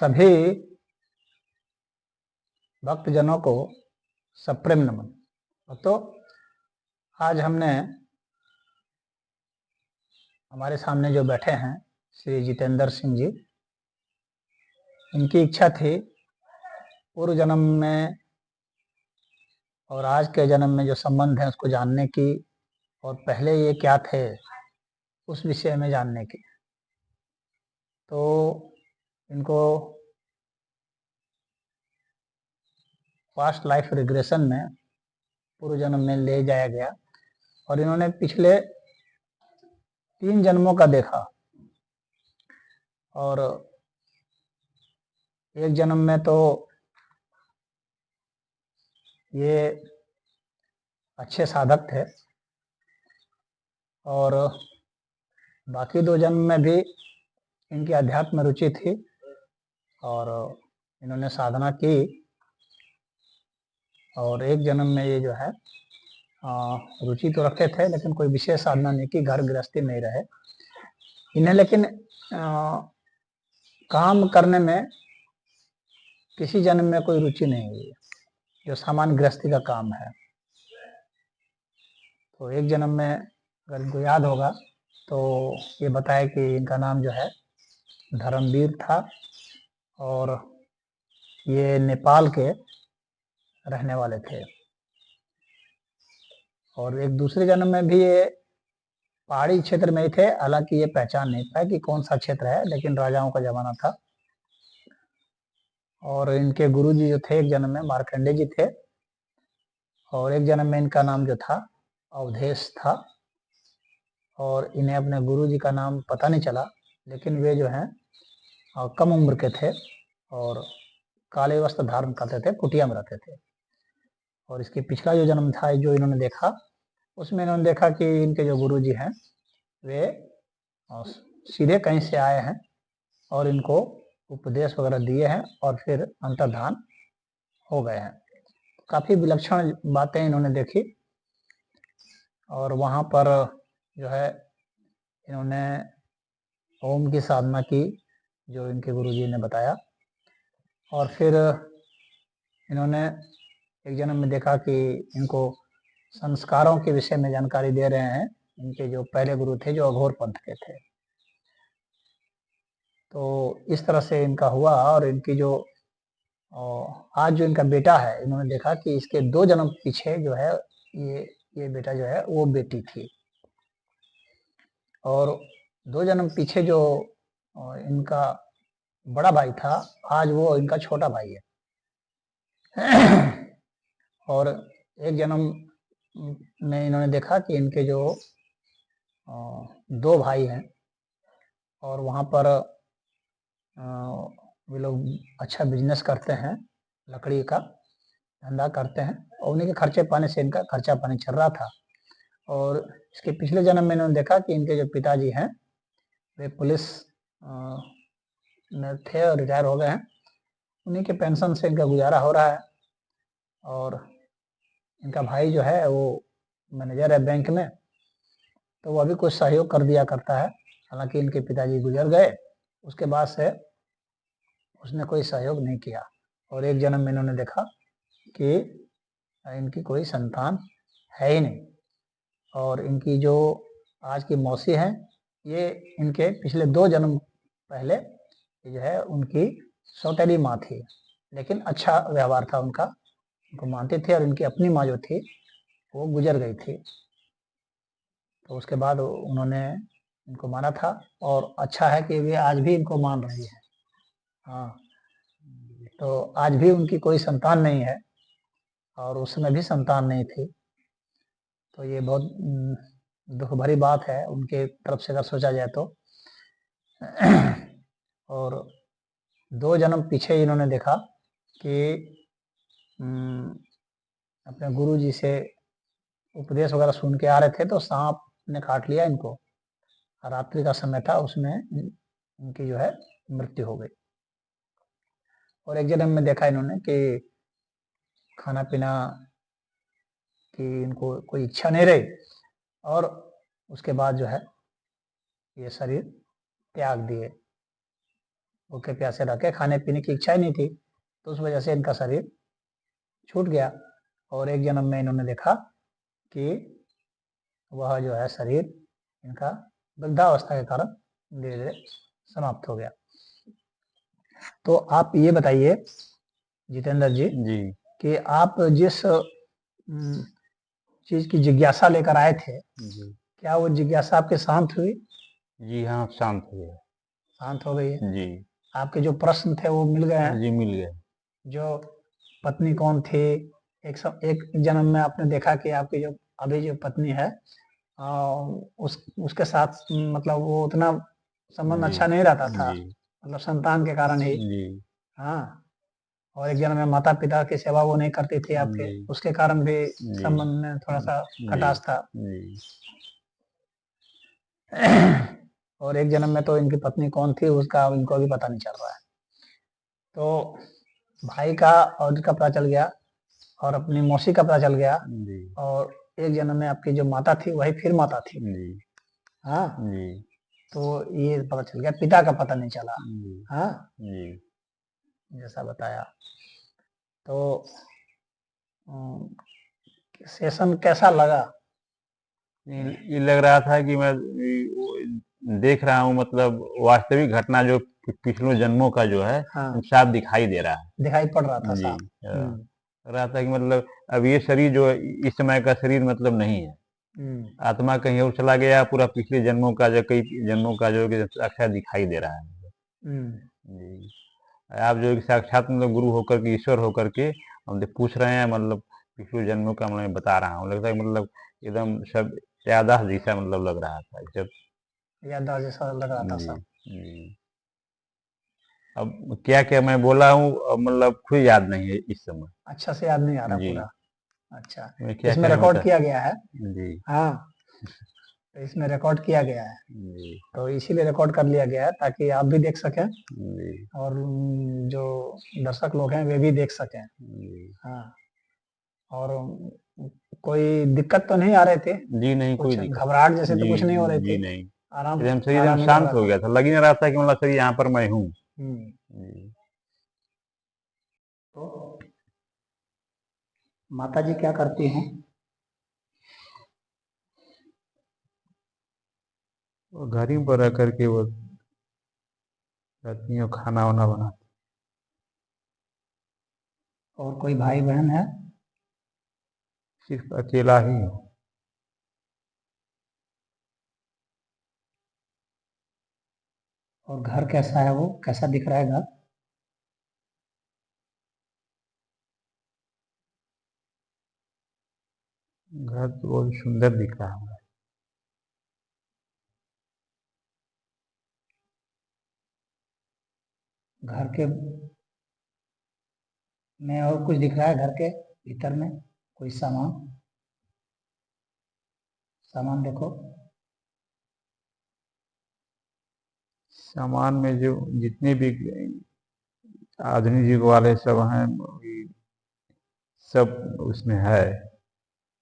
सभी भक्तजनों को सप्रेम नमन। तो आज हमने हमारे सामने जो बैठे हैं श्री जितेंद्र सिंह जी, इनकी इच्छा थी पूर्व जन्म में और आज के जन्म में जो संबंध है उसको जानने की, और पहले ये क्या थे उस विषय में जानने की। तो इनको पास्ट लाइफ रिग्रेशन में पूर्व जन्म में ले जाया गया और इन्होंने पिछले 3 जन्मों का देखा। और एक जन्म में तो ये अच्छे साधक थे और बाकी 2 जन्म में भी इनकी अध्यात्म रुचि थी और इन्होंने साधना की। और एक जन्म में ये जो है रुचि तो रखते थे लेकिन कोई विशेष साधना नहीं की, घर गृहस्थी नहीं रहे इन्हें। लेकिन काम करने में किसी जन्म में कोई रुचि नहीं हुई जो सामान्य गृहस्थी का काम है। तो एक जन्म में अगर इनको याद होगा तो ये बताया कि इनका नाम जो है धर्मवीर था और ये नेपाल के रहने वाले थे। और एक दूसरे जन्म में भी ये पहाड़ी क्षेत्र में ही थे, हालांकि ये पहचान नहीं पाए कि कौन सा क्षेत्र है, लेकिन राजाओं का जमाना था। और इनके गुरुजी जो थे एक जन्म में मार्कंडे जी थे और एक जन्म में इनका नाम जो था अवधेश था। और इन्हें अपने गुरुजी का नाम पता नहीं चला, लेकिन वे जो हैं कम उम्र के थे और काले वस्त्र धारण करते थे, कुटिया में रहते थे। और इसके पिछला जो जन्म था जो इन्होंने देखा, उसमें इन्होंने देखा कि इनके जो गुरुजी हैं वे सीधे कहीं से आए हैं और इनको उपदेश वगैरह दिए हैं और फिर अंतर्धान हो गए हैं। काफ़ी विलक्षण बातें इन्होंने देखी और वहाँ पर जो है इन्होंने ओम की साधना की जो इनके गुरुजी ने बताया। और फिर इन्होंने एक जन्म में देखा कि इनको संस्कारों के विषय में जानकारी दे रहे हैं इनके जो पहले गुरु थे जो अघोर पंथ के थे। तो इस तरह से इनका हुआ। और इनकी जो आज जो इनका बेटा है, इन्होंने देखा कि इसके 2 जन्म पीछे जो है ये बेटा जो है वो बेटी थी। और 2 जन्म पीछे जो इनका बड़ा भाई था, आज वो इनका छोटा भाई है। और एक जन्म में इन्होंने देखा कि इनके जो 2 भाई हैं और वहाँ पर वे लोग अच्छा बिजनेस करते हैं, लकड़ी का धंधा करते हैं और उन्हीं के खर्चे पानी से इनका खर्चा पानी चल रहा था। और इसके पिछले जन्म में इन्होंने देखा कि इनके जो पिताजी हैं वे पुलिस में थे और रिटायर हो गए हैं, उन्हीं के पेंशन से इनका गुजारा हो रहा है। और इनका भाई जो है वो मैनेजर है बैंक में, तो वो अभी कुछ सहयोग कर दिया करता है। हालांकि इनके पिताजी गुजर गए, उसके बाद से उसने कोई सहयोग नहीं किया। और एक जन्म में इन्होंने देखा कि इनकी कोई संतान है ही नहीं। और इनकी जो आज की मौसी हैं ये इनके पिछले 2 जन्म पहले ये जो है उनकी सौतेली माँ थी, लेकिन अच्छा व्यवहार था उनका, उनको मानते थे। और इनकी अपनी माँ जो थी वो गुजर गई थी, तो उसके बाद उन्होंने इनको माना था। और अच्छा है कि वे आज भी इनको मान रही है। हाँ, तो आज भी उनकी कोई संतान नहीं है और उस समय भी संतान नहीं थी। तो ये बहुत दुख भरी बात है उनके तरफ से अगर सोचा जाए तो। और 2 जन्म पीछे इन्होंने देखा कि अपने गुरु जी से उपदेश वगैरह सुन के आ रहे थे तो सांप ने काट लिया इनको। रात्रि का समय था, उसमें इनकी जो है मृत्यु हो गई। और एक जन्म में देखा इन्होंने कि खाना पीना की इनको कोई इच्छा नहीं रही और उसके बाद जो है ये शरीर त्याग दिए। भूखे प्यासे रह के, खाने पीने की इच्छा ही नहीं थी, तो उस वजह से इनका शरीर छूट गया और एक जन्म में इन्होंने देखा कि वह जो है शरीर इनका वृद्धावस्था के कारण धीरे धीरे समाप्त हो गया। तो आप ये बताइए जितेंद्र जी जी कि आप जिस चीज की जिज्ञासा लेकर आए थे, जी क्या वो जिज्ञासा आपके शांत हुई? जी हाँ, शांत हो गया। शांत हो गई है। जी आपके जो प्रश्न थे वो मिल गए हैं? जी, मिल गया। जो पत्नी कौन थी, एक जन्म में आपने देखा कि आपकी जो अभी जो पत्नी है उसके साथ मतलब वो उतना संबंध जी अच्छा नहीं रहता था, जी मतलब संतान के कारण ही। जी हाँ, और एक जन्म में माता पिता की सेवा वो नहीं करती थी आपके, जी उसके कारण भी जी संबंध में थोड़ा सा जी खटास था। जी और एक जन्म में तो इनकी पत्नी कौन थी उसका इनको अभी पता नहीं चल रहा है। तो भाई का और इसका पता चल गया और अपनी मौसी का पता चल गया, जी और एक जन्म में आपकी जो माता थी वही फिर माता थी। जी हाँ, जी तो ये पता चल गया, पिता का पता नहीं चला। जी हाँ, जी। जैसा बताया। तो सेशन कैसा लगा? ये लग रहा था कि मैं देख रहा हूँ, मतलब वास्तविक घटना जो पिछले जन्मों का जो है हाँ, साफ दिखाई दे रहा है। दिखाई पड़ रहा था जी साफ। हम्म लग रहा था कि मतलब अब ये शरीर जो है इस समय का शरीर मतलब नहीं है, हम्म आत्मा कहीं और चला गया, पूरा पिछले जन्मों का जो कई जन्मों का जो कि अक्षर दिखाई दे रहा है। हम्म जी, आप जो है कि साक्षात मतलब गुरु होकर के, ईश्वर होकर के हमसे पूछ रहे हैं, मतलब पिछले जन्मों का मैं बता रहा हूँ। लगता है कि मतलब एकदम सब याददाश्त जैसा मतलब लग रहा था जब। याददाश्त जैसा लग रहा था जी सब। जी। अब क्या क्या मैं बोला हूँ, मतलब खुद याद नहीं है इस समय। अच्छा से याद नहीं आ रहा जी, पूरा? अच्छा, मैं क्या इसमें क्या मैं रिकॉर्ड बता। किया गया है। जी हाँ, तो इसमें रिकॉर्ड किया गया है, जी तो इसीलिए रिकॉर्ड कर लिया गया है ताकि आप भी देख सकें जी और जो दर्शक लोग हैं वे भी देख सकें। जी हाँ, और कोई दिक्कत तो नहीं आ रहे थे? जी, नहीं कोई कुछ दिक्कत। घबराहट जैसे तो जी कुछ नहीं हो रही जी, थी? नहीं, आराम, एकदम शरीर एकदम आराम ही लग शांत रहा हो था? गया था, लग ही नहीं रहा था कि मतलब शरीर यहाँ पर मैं हूँ। हम्म जी। तो माता जी क्या करती हैं? वो घर ही पर रह करके वो रहती हैं, खाना वाना बना। और कोई भाई बहन है? सिर्फ अकेला ही हूँ। और घर कैसा है, वो कैसा दिख रहा है घर? घर तो बहुत सुंदर दिख रहा है। घर के में और कुछ दिख रहा है? घर के भीतर में कोई सामान, सामान देखो। सामान में जो जितने भी आधुनिक युग वाले सब हैं, सब उसमें है।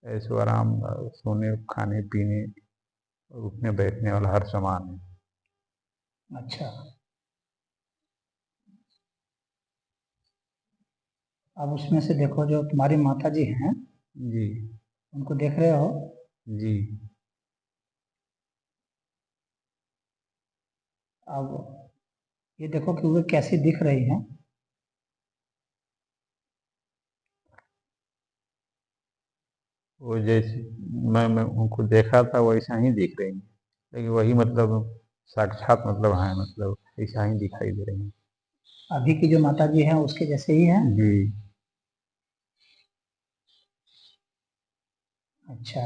ऐशो आराम, सोने खाने पीने उठने बैठने वाला हर सामान है। अच्छा, अब उसमें से देखो जो तुम्हारी माता जी हैं, जी उनको देख रहे हो? जी अब ये देखो कि वे कैसी दिख रही हैं। वो जैसे मैं उनको देखा था वैसा ही दिख रही है, लेकिन वही मतलब साक्षात मतलब है, मतलब ऐसा ही दिखाई दे रही है। अभी की जो माता जी हैं उसके जैसे ही हैं? जी अच्छा,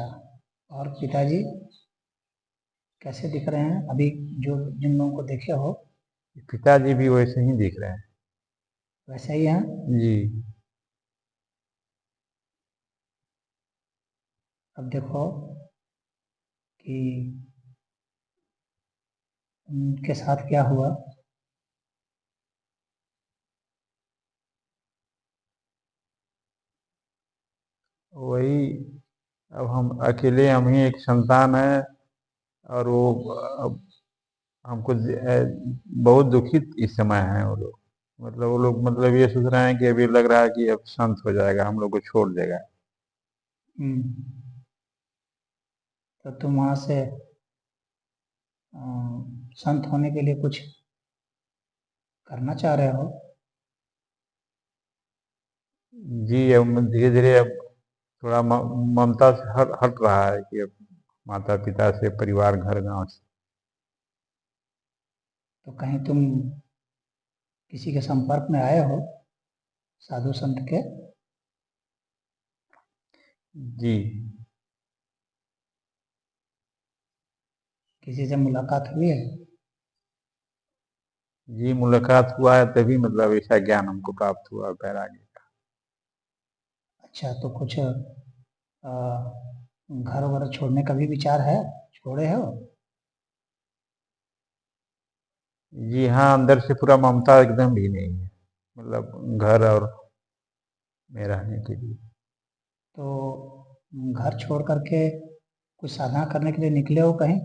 और पिताजी कैसे दिख रहे हैं अभी, जो जिन लोगों को देखे हो? पिताजी भी वैसे ही दिख रहे हैं। वैसे ही हैं? जी अब देखो कि उनके साथ क्या हुआ। वही, अब हम अकेले, हम ही एक संतान है, और वो अब हमको बहुत दुखित इस समय है वो लोग। मतलब वो लोग मतलब ये सोच रहे हैं कि अभी लग रहा है कि अब शांत हो जाएगा, हम लोग को छोड़ देगा। हम्म, तो तुम वहाँ से संत होने के लिए कुछ करना चाह रहे हो? जी अब धीरे धीरे अब थोड़ा ममता से हट हट रहा है कि अब माता पिता से, परिवार, घर गांव से। तो कहीं तुम किसी के संपर्क में आए हो, साधु संत के? जी। किसी से मुलाकात हुई है? जी मुलाकात हुआ है, तभी मतलब ऐसा ज्ञान हमको प्राप्त हुआ वैराग्य का। अच्छा, तो कुछ घर वगैरह छोड़ने का भी विचार है? छोड़े हो? जी हाँ, अंदर से पूरा ममता एकदम भी नहीं है, मतलब घर और में रहने के लिए। तो घर छोड़ करके कुछ साधना करने के लिए निकले हो कहीं?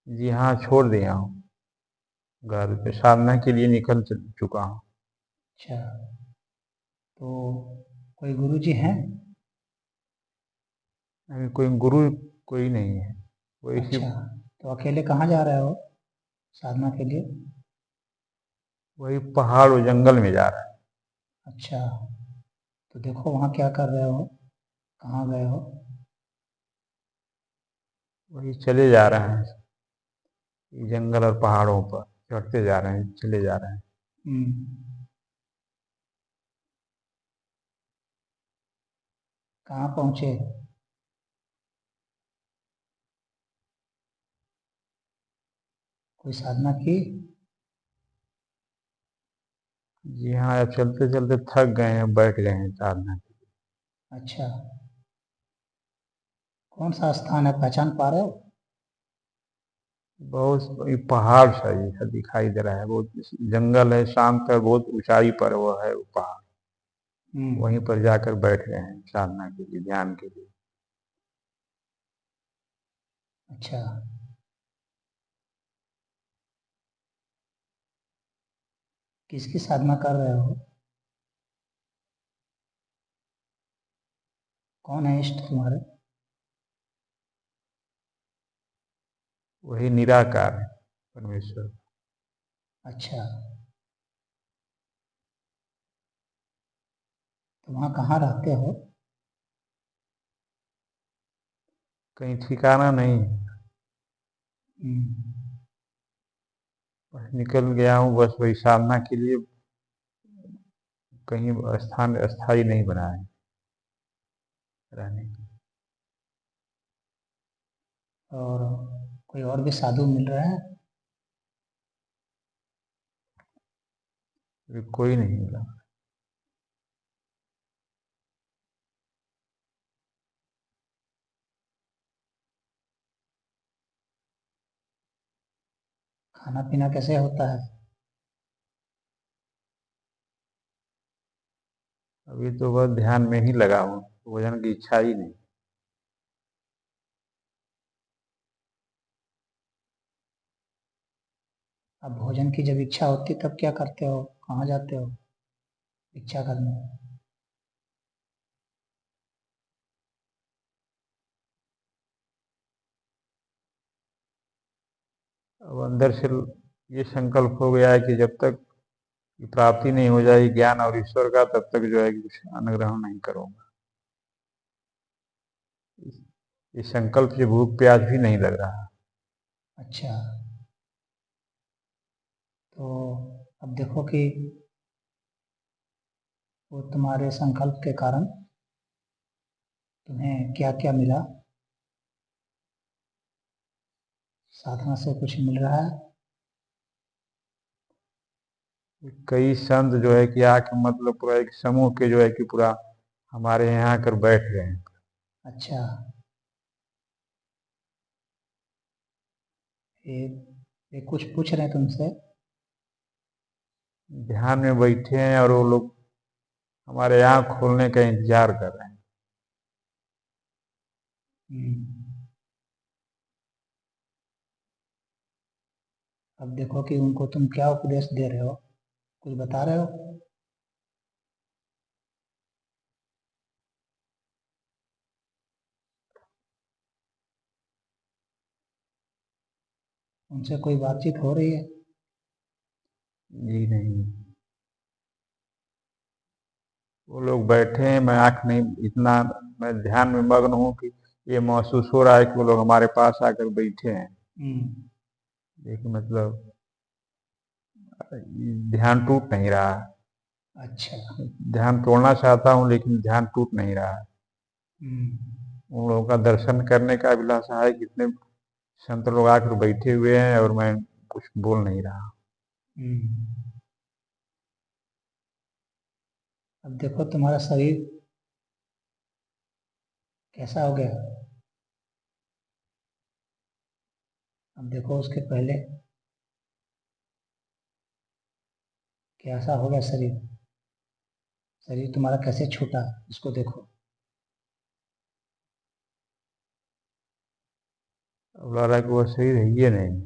जी हाँ, छोड़ दिया हूँ, घर पे साधना के लिए निकल चुका हूँ। अच्छा, तो कोई गुरुजी हैं? अभी कोई गुरु कोई नहीं है, वो इसी अच्छा, तो अकेले कहाँ जा रहे हो साधना के लिए? वही पहाड़ और जंगल में जा रहा है। अच्छा, तो देखो वहाँ क्या कर रहे हो, कहाँ गए हो? वही चले जा रहे हैं, जंगल और पहाड़ों पर चढ़ते जा रहे हैं, चले जा रहे हैं। हम्म, कहाँ पहुँचे? कोई साधना की? जी हाँ, अब चलते चलते थक गए हैं, बैठ गए हैं साधना के अच्छा, कौन सा स्थान है, पहचान पा रहे हो? लिए। बहुत ये पहाड़ सा जैसा दिखाई दे रहा है, बहुत जंगल है, शांत है, बहुत ऊंचाई पर वो है वो पहाड़। वहीं हम्म, पर जाकर बैठ गए हैं साधना के लिए, ध्यान के लिए। अच्छा, किसकी साधना कर रहे हो? कौन है इष्ट तुम्हारे? वही निराकार है, परमेश्वर। अच्छा, तो वहाँ कहाँ रहते हो? कहीं ठिकाना नहीं है, हम्म, बस निकल गया हूँ बस वही साधना के लिए। कहीं स्थान स्थायी नहीं बना है रहने के और कोई और भी साधु मिल रहे हैं? लिए। कोई नहीं मिला। खाना पीना कैसे होता है? अभी तो बस ध्यान में ही लगा हूँ, भोजन की इच्छा ही नहीं। अब भोजन की जब इच्छा होती तब क्या करते हो, कहाँ जाते हो इच्छा करने? अब अंदर से ये संकल्प हो गया है कि जब तक प्राप्ति नहीं हो जाएगी ज्ञान और ईश्वर का, तब तक जो है कि कुछ अन्न ग्रहण नहीं करूंगा। इस संकल्प से भूख प्यास भी नहीं लग रहा। अच्छा, तो अब देखो कि वो तुम्हारे संकल्प के कारण तुम्हें क्या क्या मिला, साधना से कुछ मिल रहा है? कई संत जो है कि आके मतलब पूरा एक समूह के जो है कि पूरा हमारे यहाँ आकर बैठ गए हैं। अच्छा, ये ये कुछ पूछ रहे हैं तुमसे? ध्यान में बैठे हैं और वो लोग हमारे यहाँ खोलने का इंतजार कर रहे हैं। हम्म, अब देखो कि उनको तुम क्या उपदेश दे रहे हो, कुछ बता रहे हो? उनसे कोई बातचीत हो रही है? जी नहीं, वो लोग बैठे हैं, मैं आंख नहीं, इतना मैं ध्यान में मग्न हूँ कि ये महसूस हो रहा है कि वो लोग हमारे पास आकर बैठे हैं, लेकिन मतलब ध्यान टूट नहीं रहा। अच्छा। ध्यान तोड़ना चाहता हूँ लेकिन ध्यान टूट नहीं रहा। उन लोगों का दर्शन करने का अभिलाषा है, कितने संत लोग आकर बैठे हुए हैं और मैं कुछ बोल नहीं रहा। अब देखो तुम्हारा शरीर कैसा हो गया। अब देखो उसके पहले कैसा हो गया शरीर। शरीर तुम्हारा कैसे छूटा, इसको देखो। अब लग रहा है कि वो शरीर है ये नहीं।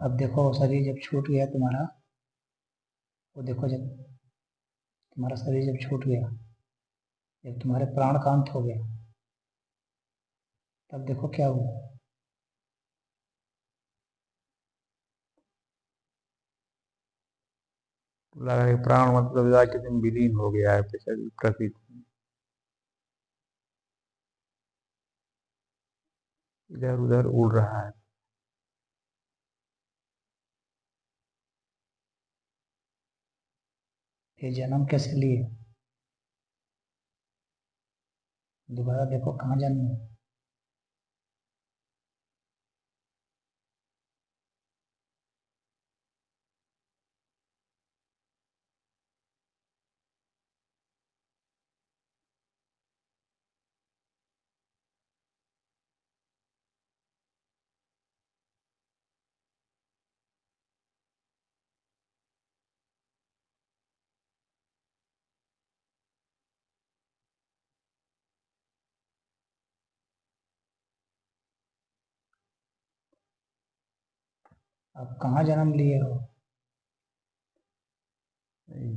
अब देखो वो शरीर जब छूट गया तुम्हारा, वो देखो जब तुम्हारा शरीर जब छूट गया, जब तुम्हारे प्राण का अंत हो गया, तब देखो क्या हुआ। लग रहा है कि प्राण मतलब जाके तुम विलीन हो गया है शरीर प्रकृति, इधर उधर उड़ रहा है। ये जन्म कैसे लिए? दोबारा देखो कहाँ जन्म है। अब कहाँ जन्म लिए हो?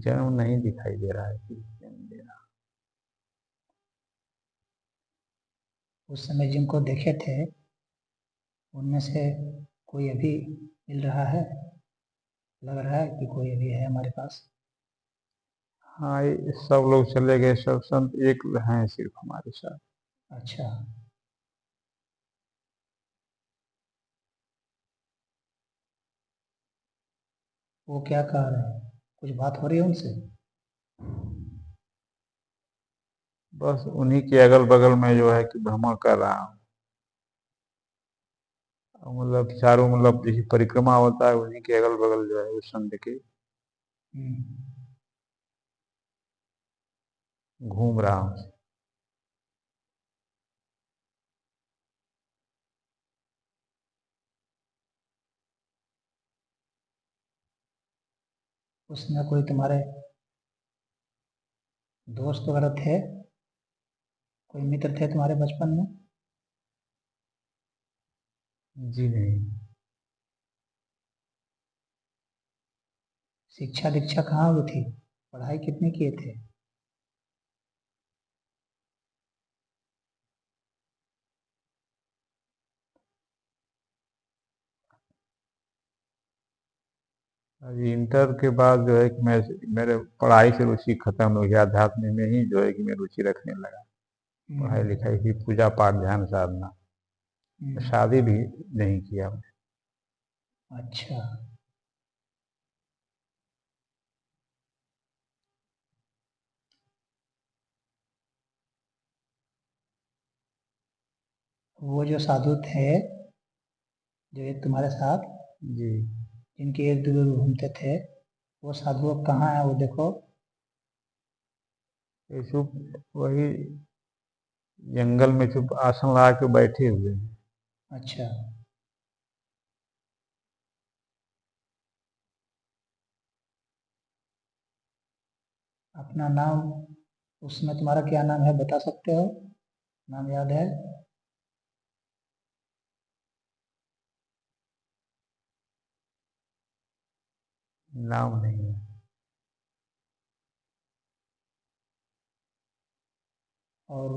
जन्म नहीं दिखाई दे रहा है कि जन्म दे रहा। उस समय जिनको देखे थे, उनमें से कोई अभी मिल रहा है? लग रहा है कि कोई अभी है हमारे पास? हाँ, ये सब लोग चले गए, सब संत एक हैं सिर्फ हमारे साथ। अच्छा। वो क्या कह रहे हैं, कुछ बात हो रही है उनसे? बस उन्हीं के अगल बगल में जो है कि भ्रमण कर रहा हूँ। मतलब चारों, मतलब जैसे परिक्रमा होता है उन्हीं के अगल बगल जो है उस संत के हम्म। घूम रहा हूँ। उसमें कोई तुम्हारे दोस्त वगैरह थे? कोई मित्र थे तुम्हारे बचपन में? जी नहीं। शिक्षा दीक्षा कहाँ हुई थी? पढ़ाई कितनी किए थे? अभी इंटर के बाद जो है कि मैं, मेरे पढ़ाई से रुचि खत्म हो गया, अध्यात्म में ही जो है कि मैं रुचि रखने लगा। पढ़ाई हम्म। लिखाई की, पूजा पाठ, ध्यान साधना। हम्म। शादी भी नहीं किया। अच्छा। वो जो साधु थे, जो ये तुम्हारे साथ, जी, जिनके इर्द गिर्द घूमते थे, वो साधु अब कहाँ है वो देखो। ये चुप, वही जंगल में चुप आसन लगा के बैठे हुए हैं। अच्छा। अपना नाम, उसमें तुम्हारा क्या नाम है बता सकते हो? नाम याद है? नाम नहीं है। और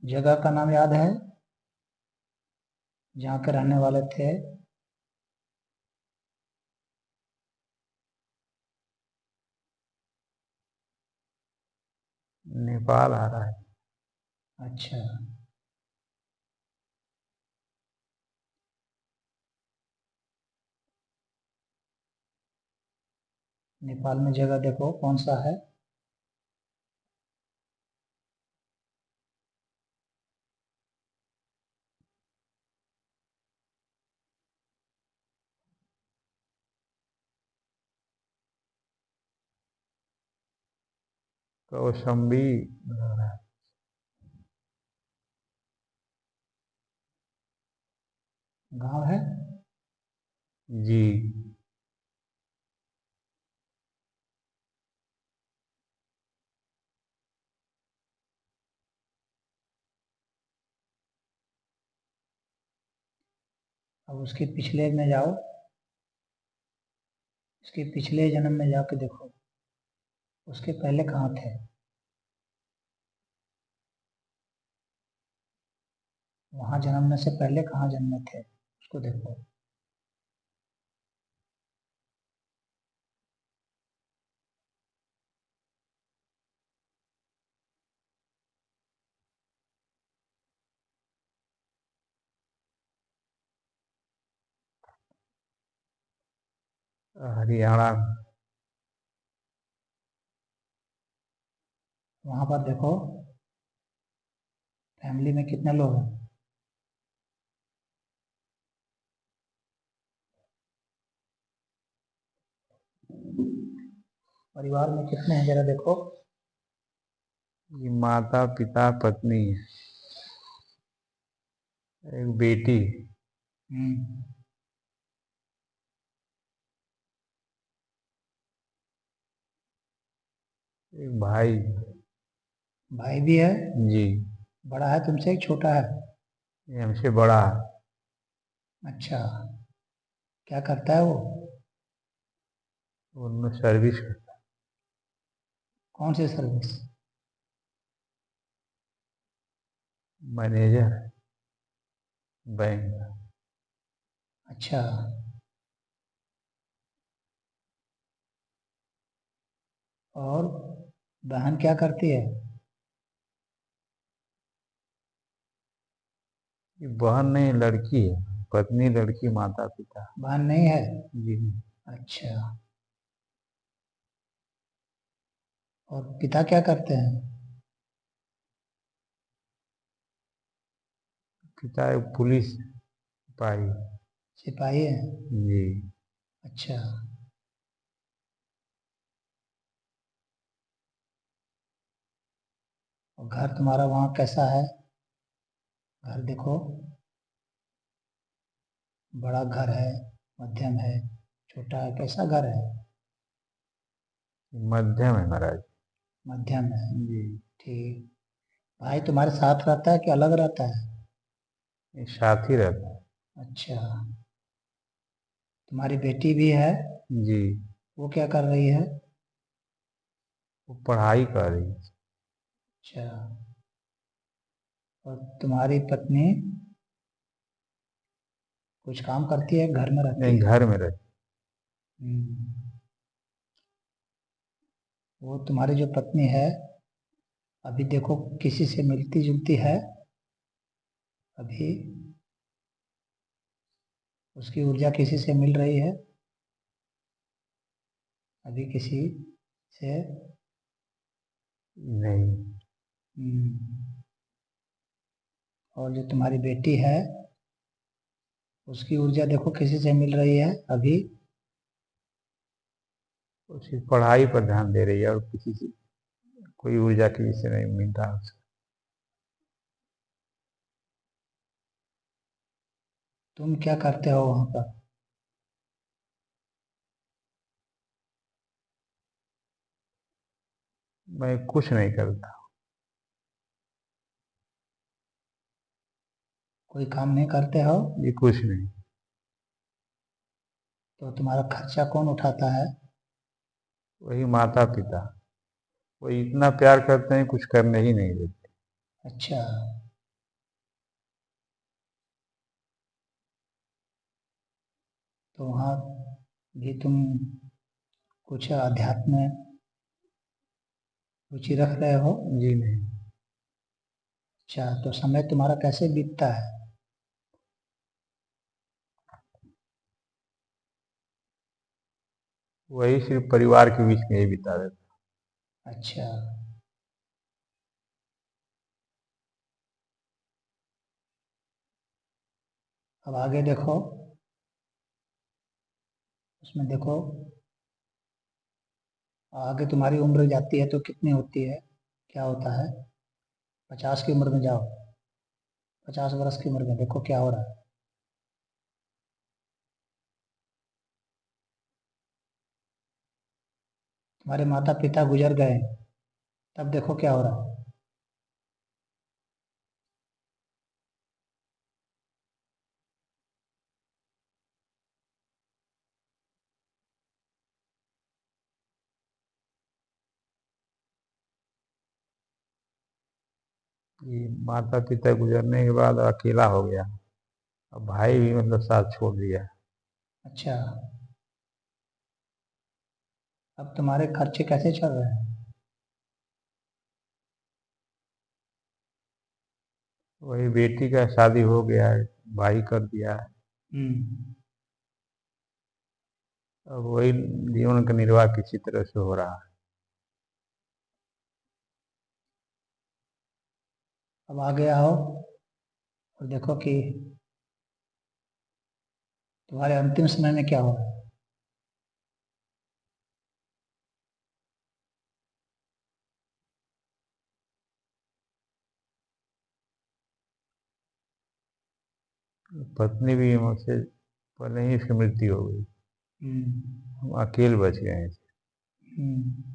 जगह का नाम याद है जहाँ के रहने वाले थे? नेपाल आ रहा है। अच्छा, नेपाल में जगह देखो कौन सा है? कौशंबी लग रहा है। गांव है? जी। अब उसके पिछले में जाओ, उसके पिछले जन्म में जाके देखो उसके पहले कहाँ थे, वहां जन्मने से पहले कहाँ जन्मे थे उसको देखो। हरियाणा में। वहां पर देखो फैमिली में कितने लोग हैं? परिवार में कितने हैं जरा देखो। ये माता पिता पत्नी है, एक बेटी, हम्म, एक भाई। भाई भी है? जी। बड़ा है तुमसे एक छोटा है? ये हमसे बड़ा है। अच्छा, क्या करता है वो? उनमें सर्विस कौन सी सर्विस? मैनेजर है बैंक। अच्छा, और बहन क्या करती है? ये बहन नहीं, लड़की है। पत्नी, लड़की, माता पिता। बहन नहीं है? जी। अच्छा, और पिता क्या करते हैं? पिता एक पुलिस सिपाही। सिपाही है? जी। अच्छा, और घर तुम्हारा वहाँ कैसा है? घर देखो, बड़ा घर है, मध्यम है, छोटा है, कैसा घर है? मध्यम है महाराज। मध्यम है? जी। ठीक। भाई तुम्हारे साथ रहता है कि अलग रहता है? ये साथ ही रहता है। अच्छा, तुम्हारी बेटी भी है? जी। वो क्या कर रही है? वो पढ़ाई कर रही है। अच्छा, और तुम्हारी पत्नी कुछ काम करती है, घर में रहती नहीं, है? घर में रहती हम्म, वो तुम्हारी जो पत्नी है अभी देखो किसी से मिलती जुलती है अभी? उसकी ऊर्जा किसी से मिल रही है अभी किसी से? नहीं। हम्म, और जो तुम्हारी बेटी है उसकी ऊर्जा देखो किसी से मिल रही है अभी? वो सिर्फ पढ़ाई पर ध्यान दे रही है और किसी से कोई ऊर्जा किसी से नहीं मिल रहा उसे। तुम क्या करते हो वहां पर? मैं कुछ नहीं करता। कोई काम नहीं करते हो? ये कुछ नहीं। तो तुम्हारा खर्चा कौन उठाता है? वही माता पिता, वो इतना प्यार करते हैं, कुछ करने ही नहीं देते। अच्छा। तो वहाँ भी तुम कुछ अध्यात्म में रुचि रख रहे हो? जी नहीं। अच्छा, तो समय तुम्हारा कैसे बीतता है? वही सिर्फ परिवार के बीच में ही बिता देते। अच्छा। अब आगे देखो, उसमें देखो, आगे तुम्हारी उम्र जाती है तो कितनी होती है, क्या होता है? 50 की उम्र में जाओ, 50 वर्ष की उम्र में देखो क्या हो रहा है। तुम्हारे माता पिता गुजर गए, तब देखो क्या हो रहा है। ये माता पिता गुजरने के बाद अकेला हो गया। अब भाई भी मतलब साथ छोड़ दिया। अच्छा। अब तुम्हारे खर्चे कैसे चल रहे हैं? वही बेटी का शादी हो गया है, भाई कर दिया है। हम्म। अब वही जीवन का निर्वाह किसी तरह से हो रहा है। अब आगे आओ और देखो कि तुम्हारे अंतिम समय में क्या हो रहा है। पत्नी भी मुझसे पहले ही इसकी मृत्यु हो गई। हम्म। हम अकेले बच गए हैं। हम्म।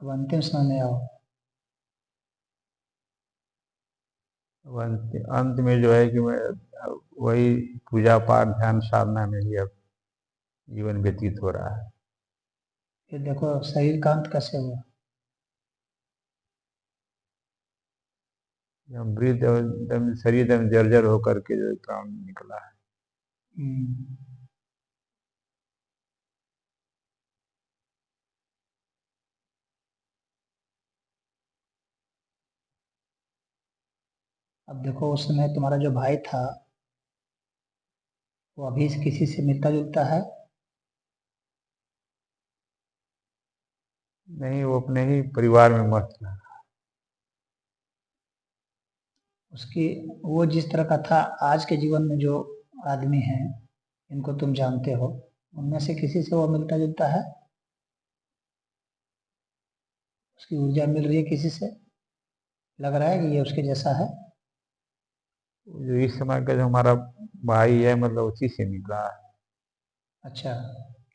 अब अंतिम समय में आओ। अब अंत में जो है कि मैं अब वही पूजा पाठ ध्यान साधना में ही अब जीवन व्यतीत हो रहा है। फिर देखो शरीर का अंत कैसे हुआ। हम वृद्ध एकदम शरीर एकदम जर्जर होकर के जो काम निकला है। हम्म। अब देखो उस समय तुम्हारा जो भाई था वो अभी किसी से मिलता जुलता है? नहीं, वो अपने ही परिवार में मस्त है। उसकी, वो जिस तरह का था, आज के जीवन में जो आदमी हैं इनको तुम जानते हो, उनमें से किसी से वो मिलता जुलता है? उसकी ऊर्जा मिल रही है किसी से? लग रहा है कि ये उसके जैसा है? जो इस समय का जो हमारा भाई है मतलब उसी से मिल रहा है। अच्छा,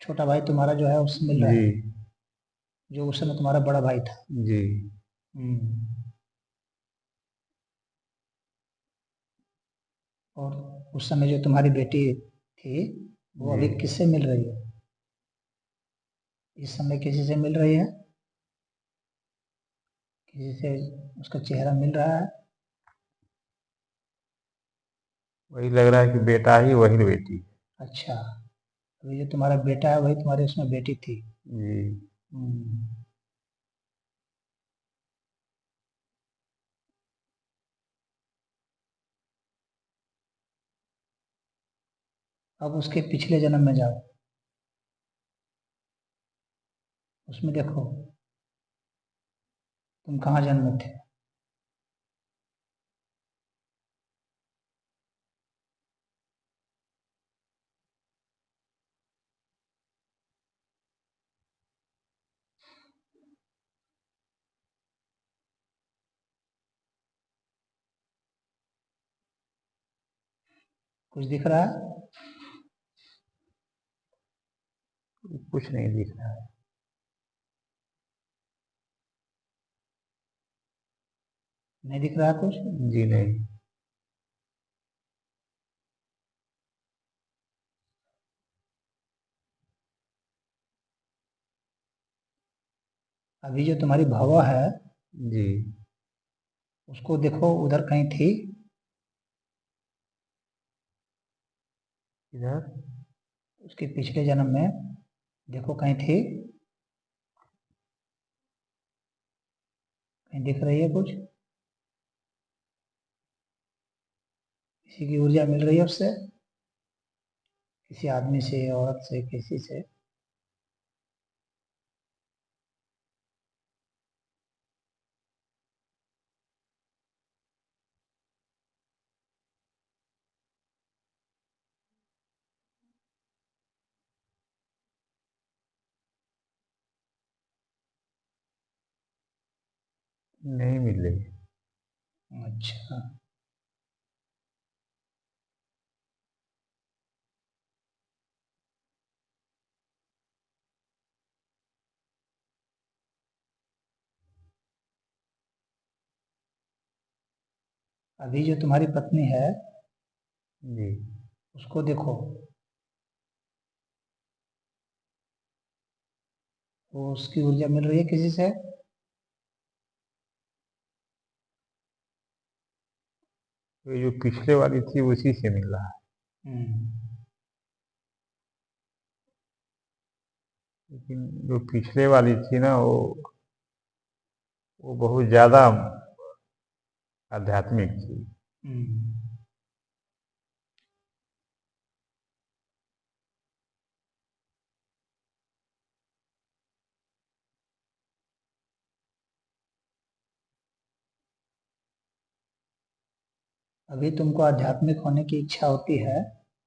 छोटा भाई तुम्हारा जो है उससे मिल रहा जी। है, जो उस समय तुम्हारा बड़ा भाई था। जी। हम्म। और उस समय जो तुम्हारी बेटी थी वो जी। अभी किससे मिल रही है? इस समय किसी से मिल रही है? किसी से उसका चेहरा मिल रहा है? वही लग रहा है कि बेटा ही वही बेटी। अच्छा, अभी जो तुम्हारा बेटा है वही तुम्हारी उसमें बेटी थी। जी। हम्म। अब उसके पिछले जन्म में जाओ, उसमें देखो तुम कहाँ जन्मे थे। कुछ दिख रहा है? कुछ नहीं दिख रहा है। नहीं दिख रहा है कुछ? जी नहीं। अभी जो तुम्हारी भवा है जी। उसको देखो, उधर कहीं थी? इधर उसके पिछले जन्म में देखो कहीं थी? कहीं दिख रही है कुछ? किसी की ऊर्जा मिल रही है उससे? किसी आदमी से, औरत से, किसी से? नहीं मिल रही। अच्छा। अभी जो तुम्हारी पत्नी है जी। उसको देखो, वो उसकी ऊर्जा मिल रही है किसी से? ये जो पिछले वाली थी उसी से मिल रहा है। हम्म। लेकिन जो पिछले वाली थी ना वो बहुत ज्यादा आध्यात्मिक थी। हम्म। अभी तुमको आध्यात्मिक होने की इच्छा होती है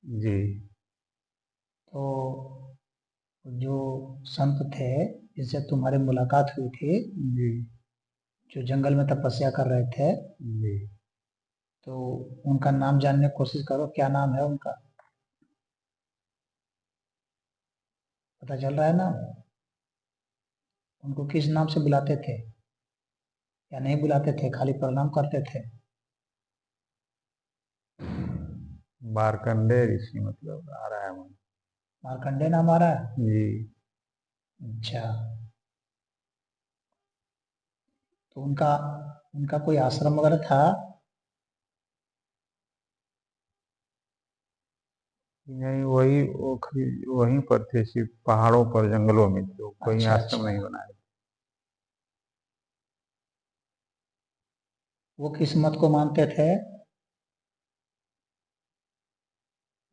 जी। तो जो संत थे जिनसे तुम्हारी मुलाकात हुई थी, जी। जो जंगल में तपस्या कर रहे थे, जी। तो उनका नाम जानने की कोशिश करो, क्या नाम है उनका? पता चल रहा है ना? उनको किस नाम से बुलाते थे या नहीं बुलाते थे, खाली प्रणाम करते थे? मार्कंडेय ऋषि मतलब आ रहा है मन। मार्कंडेय नाम आ रहा है? जी। अच्छा। तो उनका उनका कोई आश्रम वगैरह था? नहीं, वही वहीं पर थे, सिर्फ पहाड़ों पर जंगलों में थे, वो कोई अच्छा आश्रम अच्छा। नहीं बनाया। वो किस मत को मानते थे?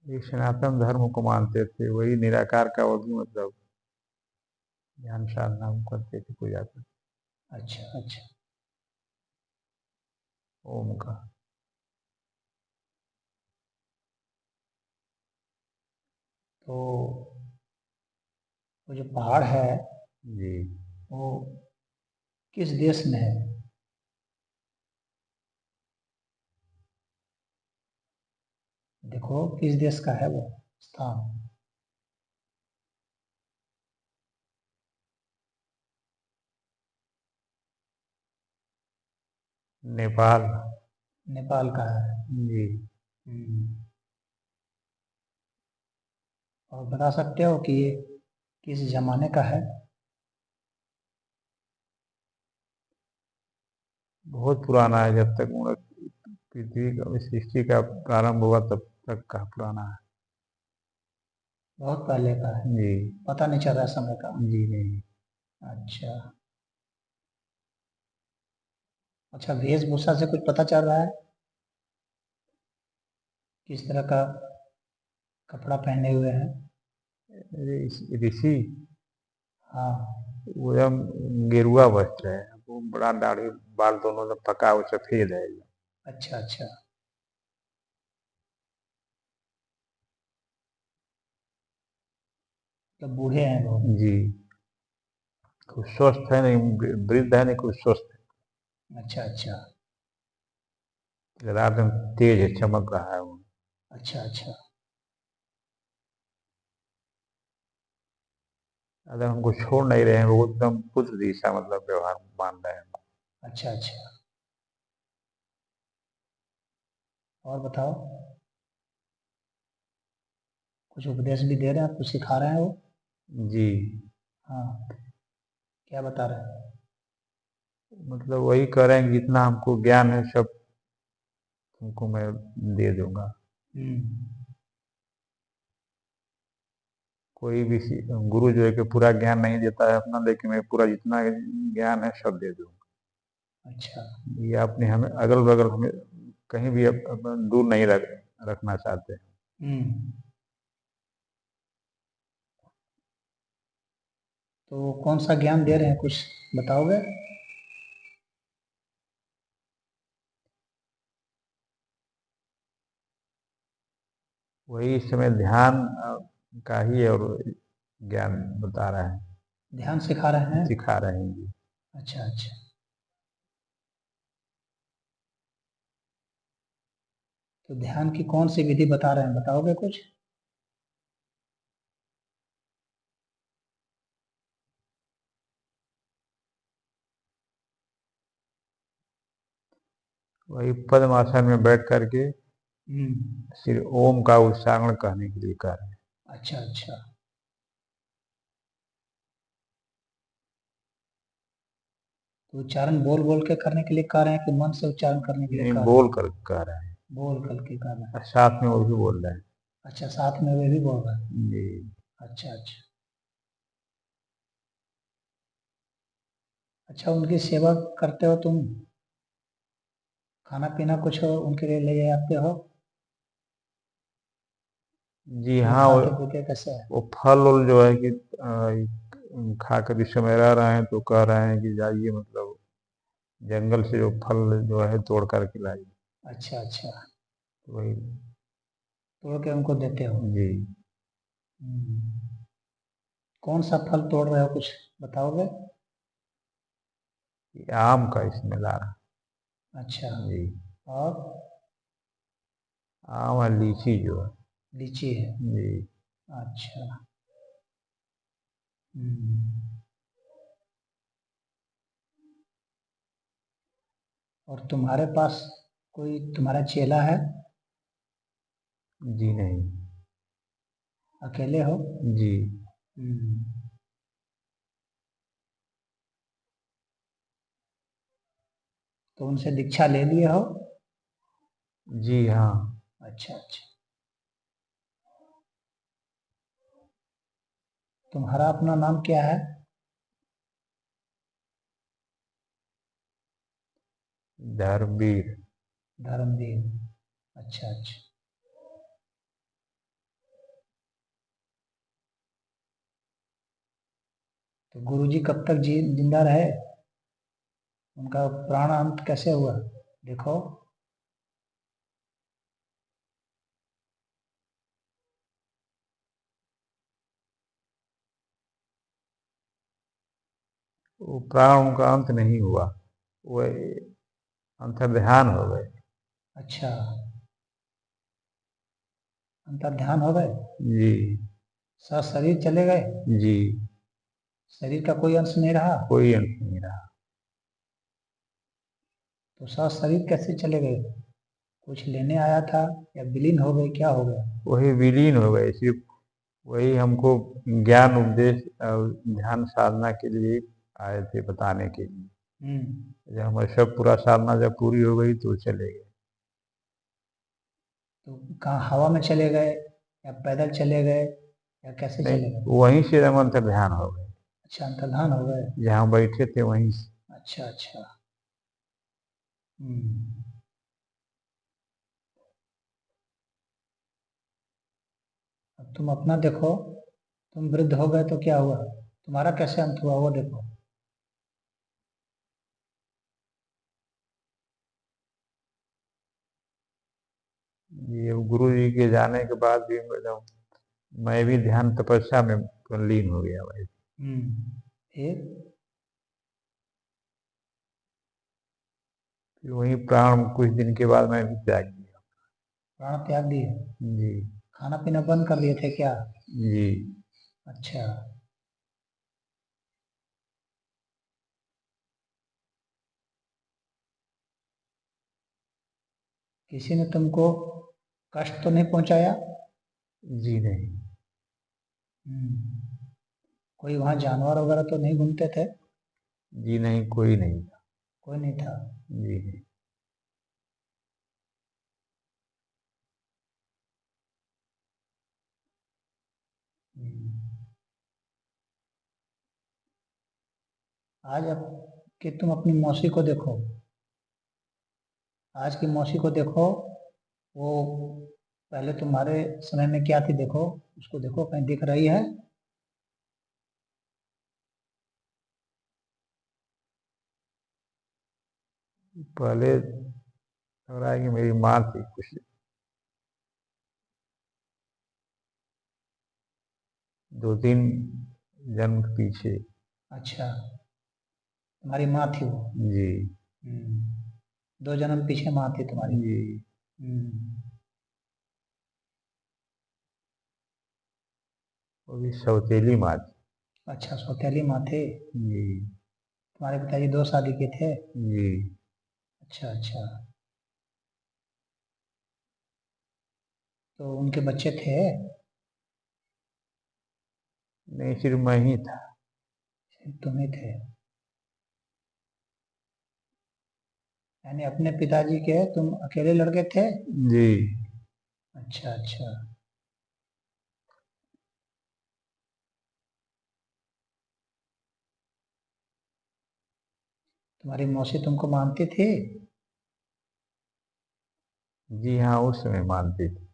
ये सनातन धर्म को मानते थे, वही निराकार का वो भी मतलब ध्यान साधना वो करते थे, पूजा करते अच्छा अच्छा। ओम का। तो वो जो पहाड़ है जी। वो किस देश में है? देखो किस देश का है वो स्थान? नेपाल। नेपाल का है? जी। हम्म। और बता सकते हो कि ये किस जमाने का है? बहुत पुराना है, जब तक मतलब पृथ्वी का सृष्टि का प्रारंभ हुआ तब तक का पुराना है। बहुत पहले का है? जी। पता नहीं चल रहा है समय का? जी नहीं। अच्छा। अच्छा, वेशभूषा से कुछ पता चल रहा है? किस तरह का कपड़ा पहने हुए हैं? ऋषि हाँ। वो एकदम गेरुआ वस्त्र है, वो बड़ा दाढ़ी बाल दोनों एकदम पका वो सफेद है। अच्छा अच्छा। तो बूढ़े हैं बहुत? जी। कुछ स्वस्थ है नहीं, वृद्ध है नहीं, कुछ स्वस्थ अच्छा अच्छा। है, रात में तेज है, चमक रहा है वो। अच्छा अच्छा। अगर हमको छोड़ नहीं रहे हैं, वो एकदम पुत्र जैसा मतलब व्यवहार मान रहे हैं। अच्छा अच्छा। और बताओ, कुछ उपदेश भी दे रहे हैं, कुछ सिखा रहे हैं वो? जी, हाँ, क्या बता रहे हैं? मतलब वही कह रहे हैं कि जितना हमको ज्ञान है सब तुमको मैं दे दूंगा। कोई भी गुरु जो है कि पूरा ज्ञान नहीं देता है अपना, लेकिन मैं पूरा जितना ज्ञान है सब दे दूंगा। अच्छा। ये अपने हमें अगल बगल हमें कहीं भी दूर नहीं रखना चाहते। तो कौन सा ज्ञान दे रहे हैं, कुछ बताओगे? वही इस समय ध्यान का ही और ज्ञान बता रहा है, ध्यान सिखा रहे हैं? सिखा रहे हैं जी। अच्छा अच्छा। तो ध्यान की कौन सी विधि बता रहे हैं, बताओगे कुछ? वही पद्मासन में बैठ करके हम्म। सिर्फ ओम का उच्चारण कहने के लिए कह रहे हैं। अच्छा अच्छा। तो उच्चारण बोल बोल के करने के लिए कह रहे हैं कि मन से उच्चारण करने के लिए नहीं, कह रहे हैं? बोल कर कह रहे हैं, बोल करके कर रहे हैं। और साथ में वो भी बोल रहे हैं। अच्छा, साथ में वे भी बोल रहे हैं। जी। अच्छा अच्छा। अच्छा, उनकी सेवा करते हो तुम? खाना पीना कुछ हो उनके लिए ले जाते हो? जी वो हाँ, खाते पीते कैसे है? वो फल उल जो है कि खा कर इस समय रह रहे हैं, तो कह रहे हैं कि जाइए मतलब जंगल से जो फल जो है तोड़ कर के लाइए। अच्छा अच्छा। तो वही। तोड़ के उनको देते हो? जी। हम्म। कौन सा फल तोड़ रहे हो, कुछ बताओगे? ये आम का इसमें ला रहा। अच्छा। जी। और? आम और लीची जो है। लीची है? जी। अच्छा। हम्म। और तुम्हारे पास कोई तुम्हारा चेला है? जी नहीं। अकेले हो? जी। हम्म। तो उनसे दीक्षा ले लिए हो? जी हाँ। अच्छा अच्छा। तुम्हारा अपना नाम क्या है? धर्मवीर। धर्मवीर। अच्छा अच्छा। तो गुरुजी कब तक जिंदा रहे? उनका प्राण अंत कैसे हुआ, देखो? वो प्राण का अंत नहीं हुआ, वो अंतर्ध्यान हो गए। अच्छा, अंतर्ध्यान हो गए? जी। शरीर चले गए? जी। शरीर का कोई अंश नहीं रहा? कोई अंत नहीं रहा। तो शरीर कैसे चले गए? कुछ लेने आया था या विलीन हो गए, क्या हो गया? वही विलीन हो गए, सिर्फ वही हमको ज्ञान उपदेश और ध्यान साधना के लिए आए थे, बताने के लिए। जब हमारी सब पूरा साधना जब पूरी हो गई तो चले गए। तो कहाँ हवा में चले गए या पैदल चले गए या कैसे नहीं, चले गए? वहीं से हम अंतर्ध्यान हो गए, अच्छा, अंतर्धान हो गए। जहाँ बैठे थे वहीं से। अच्छा अच्छा। हम्म। अब तुम अपना देखो, तुम वृद्ध हो गए तो क्या हुआ, तुम्हारा कैसे अंत हुआ वो देखो। ये गुरु जी के जाने के बाद भी मतलब मैं भी ध्यान तपस्या में लीन हो गया भाई। फिर? फिर वही प्राण कुछ दिन के बाद मैं भी त्याग दिया। प्राण त्याग दिए? जी। खाना पीना बंद कर दिए थे क्या? जी। अच्छा। किसी ने तुमको कष्ट तो नहीं पहुंचाया? जी नहीं। हम्म, कोई वहाँ जानवर वगैरह तो नहीं घूमते थे? जी नहीं, कोई नहीं था। कोई नहीं था। जी नहीं। हम्म, आज अब कि तुम अपनी मौसी को देखो, आज की मौसी को देखो, वो पहले तुम्हारे समय में क्या थी देखो, उसको देखो कहीं दिख रही है? पहले लग रहा है कि मेरी माँ थी कुछ 2-3 जन्म के पीछे। अच्छा, तुम्हारी माँ थी वो? जी। हम्म, 2 जन्म पीछे माँ थी तुम्हारी। जी। हम्म, वो भी सौतेली माँ थी। अच्छा, सौतेली माँ थे। जी। तुम्हारे पिताजी 2 शादी के थे? जी। अच्छा अच्छा, तो उनके बच्चे थे? नहीं, सिर्फ मैं ही था। सिर्फ तुम ही थे? यानी अपने पिताजी के तुम अकेले लड़के थे? जी। अच्छा अच्छा, तुम्हारी मौसी तुमको मानती थी? जी हाँ, उस समय मानती थी।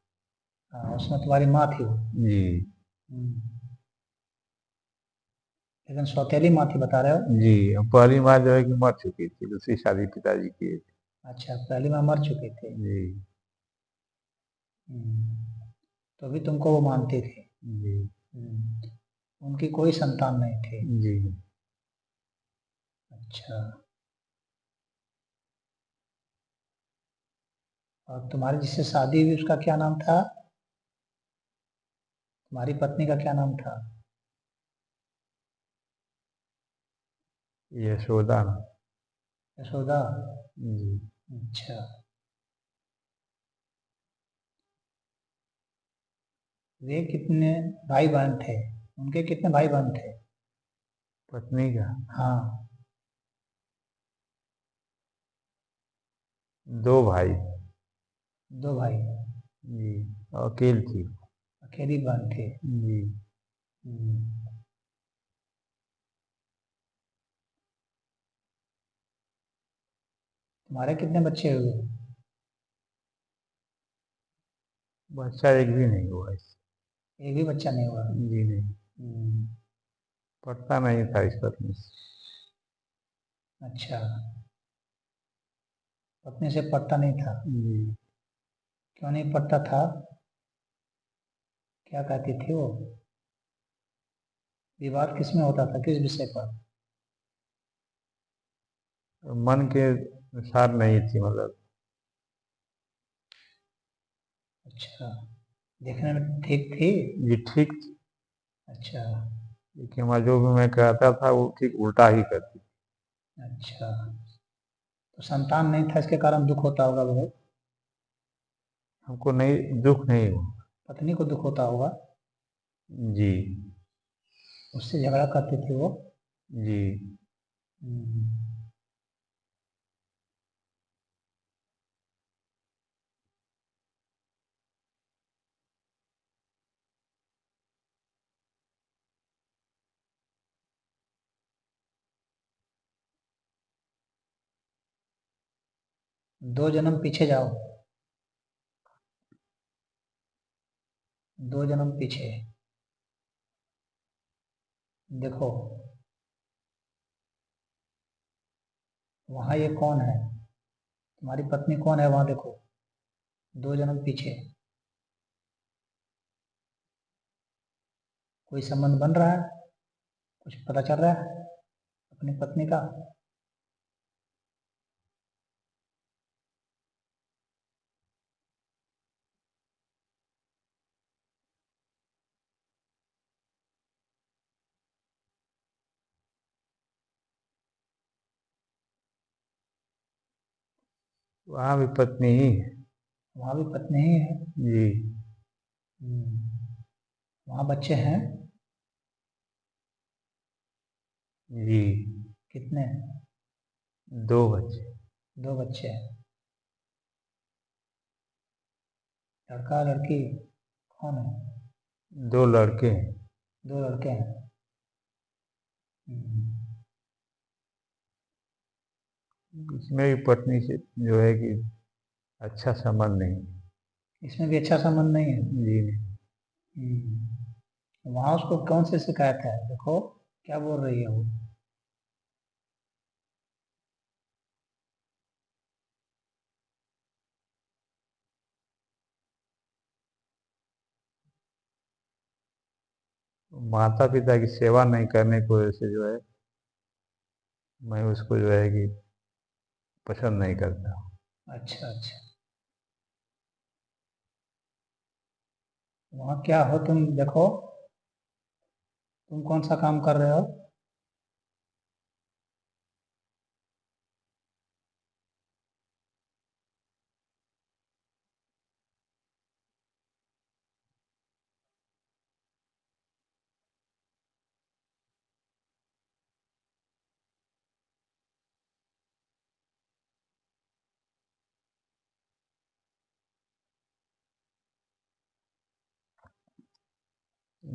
हाँ, उसमें तुम्हारी माँ थी वो? जी। हम्म, लेकिन सौतेली माँ थी बता रहे हो? जी, पहली माँ जो है कि मर चुकी थी, दूसरी शादी पिताजी की हुई थी। अच्छा, पहली माँ मर चुके थे। जी। हम्म, तो भी तुमको वो मानती थी? जी। उनकी कोई संतान नहीं थी? जी। अच्छा, और तुम्हारी जिससे शादी हुई उसका क्या नाम था? तुम्हारी पत्नी का क्या नाम था? यशोदा। यशोदा? जी। अच्छा, वे कितने भाई बहन थे? उनके कितने भाई बहन थे? पत्नी का हाँ। 2 भाई। 2 भाई? जी। अकेली थी। अकेली बहन थी? जी। हम्म, तुम्हारे कितने बच्चे हुए? बच्चा एक भी नहीं हुआ इससे। एक भी बच्चा नहीं हुआ? जी नहीं। हम्म, पड़ता नहीं था इस पर। अच्छा, पत्नी से पटता नहीं था? जी। क्यों नहीं पटता था? क्या कहती थी वो? विवाद किस में होता था, किस विषय पर? मन के अनुसार नहीं थी, मतलब। अच्छा, देखने में ठीक थी? जी ठीक थी, अच्छा लेकिन मैं जो भी मैं कहता था वो ठीक उल्टा ही करती। अच्छा, तो संतान नहीं था इसके कारण दुख होता होगा बहुत? हमको नहीं, दुख नहीं हुआ। पत्नी को दुख होता होगा? जी। उससे झगड़ा करती थी वो? जी। हम्म, 2 जन्म पीछे जाओ, 2 जन्म पीछे देखो, वहां ये कौन है? तुम्हारी पत्नी कौन है वहां देखो, 2 जन्म पीछे। कोई संबंध बन रहा है? कुछ पता चल रहा है अपनी पत्नी का? वहाँ भी पत्नी ही है। वहाँ भी पत्नी ही है। जी। वहाँ बच्चे हैं? जी। कितने? 2 बच्चे। 2 बच्चे हैं। लड़का लड़की कौन है? 2 लड़के हैं। 2 लड़के हैं। इसमें भी पत्नी से जो है कि अच्छा संबंध नहीं है। इसमें भी अच्छा संबंध नहीं है। जी नहीं। वहाँ उसको कौन सी शिकायत है? देखो क्या बोल रही है वो। माता पिता की सेवा नहीं करने की वजह से जो है मैं उसको जो है कि पसंद नहीं करता। अच्छा अच्छा। वहाँ क्या हो तुम? देखो तुम कौन सा काम कर रहे हो?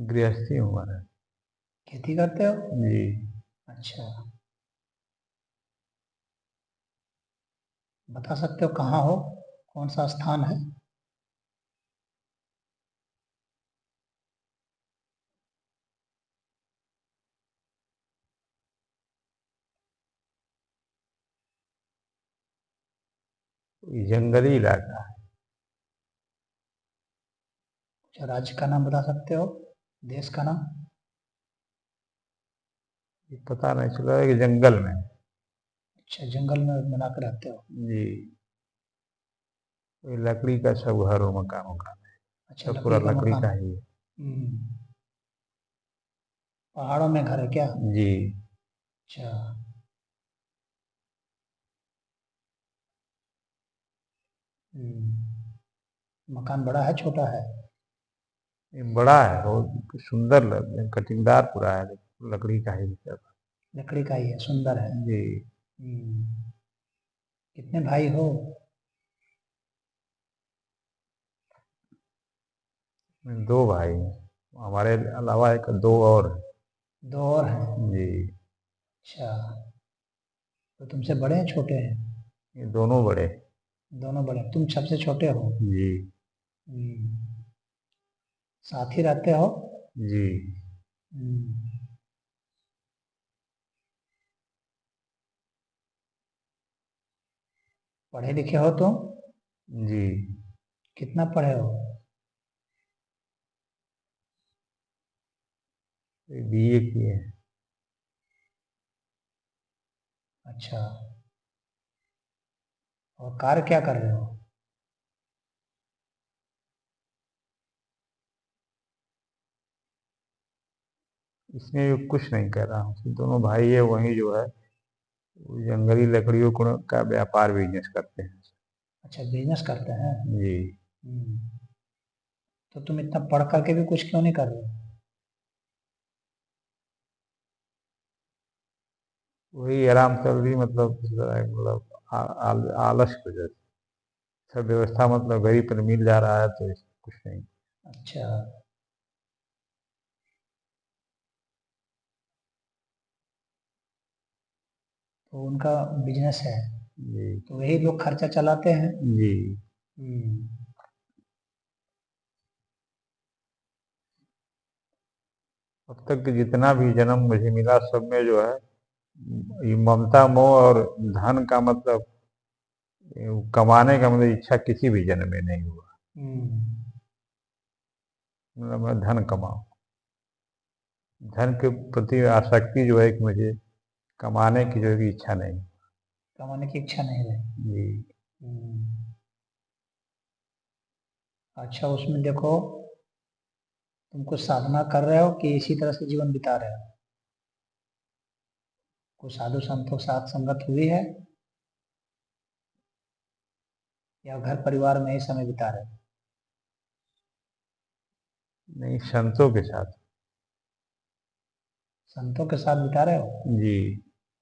गृहस्थी हूँ मैं। खेती करते हो? जी। अच्छा। बता सकते हो कहाँ हो? कौन सा स्थान है? जंगली इलाका है। अच्छा, राज्य का नाम बता सकते हो? देश का नाम? ये पता नहीं चला है कि जंगल में। अच्छा, जंगल में बना के रहते हो। जी। ये लकड़ी का सब घर हो, मकान वकान अच्छा, सब पूरा लकड़ी का लकड़ी मकान का है। ही है। पहाड़ों में घर है क्या? जी। अच्छा। मकान बड़ा है छोटा है? ये बड़ा है, बहुत सुंदर कटिंगदार पूरा है, लकड़ी का ही सब। लकड़ी का ही है, सुंदर है। जी। कितने भाई हो? दो भाई हैं, हमारे अलावा एक दो और हैं। 2 और हैं। जी। अच्छा, तो तुमसे बड़े हैं छोटे हैं? ये दोनों बड़े। दोनों बड़े। तुम सबसे छोटे हो? जी। हम्म, साथ ही रहते हो? जी। हम्म, पढ़े लिखे हो तुम? जी। कितना पढ़े हो? बीए किए हैं। अच्छा, और कार्य क्या कर रहे हो? इसमें भी कुछ नहीं कर रहा हूँ, दोनों भाई है वही जो है वो जंगली लकड़ियों का व्यापार बिजनेस करते हैं। अच्छा, बिजनेस करते हैं। जी। हम्म, तो तुम इतना पढ़ करके भी कुछ क्यों नहीं कर रहे हो? वही आराम कर रही, मतलब आलस की वजह से सब व्यवस्था मतलब घर ही पर मिल जा रहा है तो कुछ नहीं। अच्छा, तो उनका बिजनेस है, जी। तो वही लोग खर्चा चलाते हैं। जी। हम्म, अब तक के जितना भी जन्म मुझे मिला सब में जो है ये ममता मोह और धन का मतलब कमाने का मतलब इच्छा किसी भी जन्म में नहीं हुआ। हम्म, मतलब मैं धन कमाऊं, धन के प्रति आसक्ति जो है कि मुझे कमाने की जो है कि इच्छा नहीं। कमाने की इच्छा नहीं रही। जी। हम्म, अच्छा, उसमें देखो तुम कुछ साधना कर रहे हो कि इसी तरह से जीवन बिता रहे हो? कोई साधु संतों के साथ संगत हुई है? या घर परिवार में ही समय बिता रहे हो? नहीं, संतों के साथ। संतों के साथ बिता रहे हो? जी।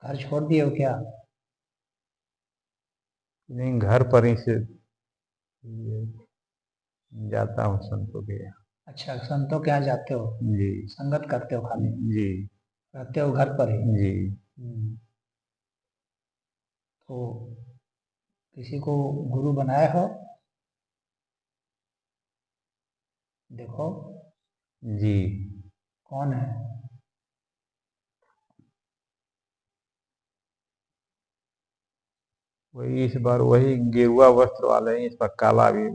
घर छोड़ दिए हो क्या? नहीं, घर पर ही से ये जाता हूँ संतों के यहाँ। अच्छा, संतों के यहाँ जाते हो, जी। संगत करते हो खाली, जी। रहते हो घर पर ही? जी। तो किसी को गुरु बनाए हो? देखो। जी। कौन है? वही इस बार वही गेरुआ वस्त्र वाले हैं, इस पर काला भी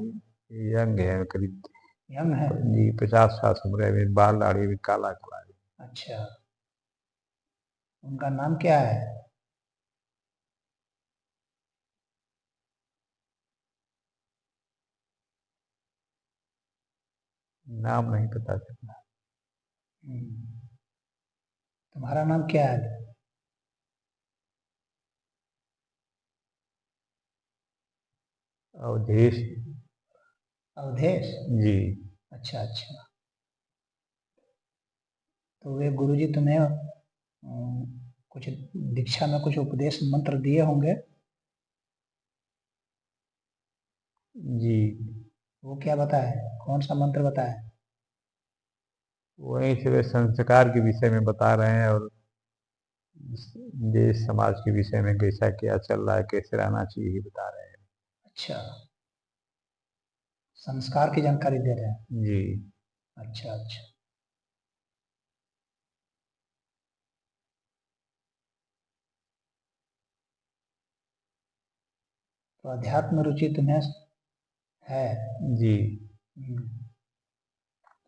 यंग है, करीब यंग है? जी 50 साल उम्र है, बाल दाढ़ी भी काला काला है। अच्छा, उनका नाम क्या है? नाम नहीं पता चला। तुम्हारा नाम क्या है? अवधेश। अवधेश? जी। अच्छा अच्छा। तो वे गुरुजी तुम्हें कुछ दीक्षा में कुछ उपदेश मंत्र दिए होंगे? जी। वो क्या बताए? कौन सा मंत्र बताए? वहीं से वे संस्कार के विषय में बता रहे हैं, और देश समाज के विषय में कैसा क्या चल रहा है, कैसे रहना चाहिए, ये बता रहे हैं। अच्छा, संस्कार की जानकारी दे रहे हैं। जी। अच्छा अच्छा। तो अध्यात्म रुचि तुम्हें है? जी। हम्म,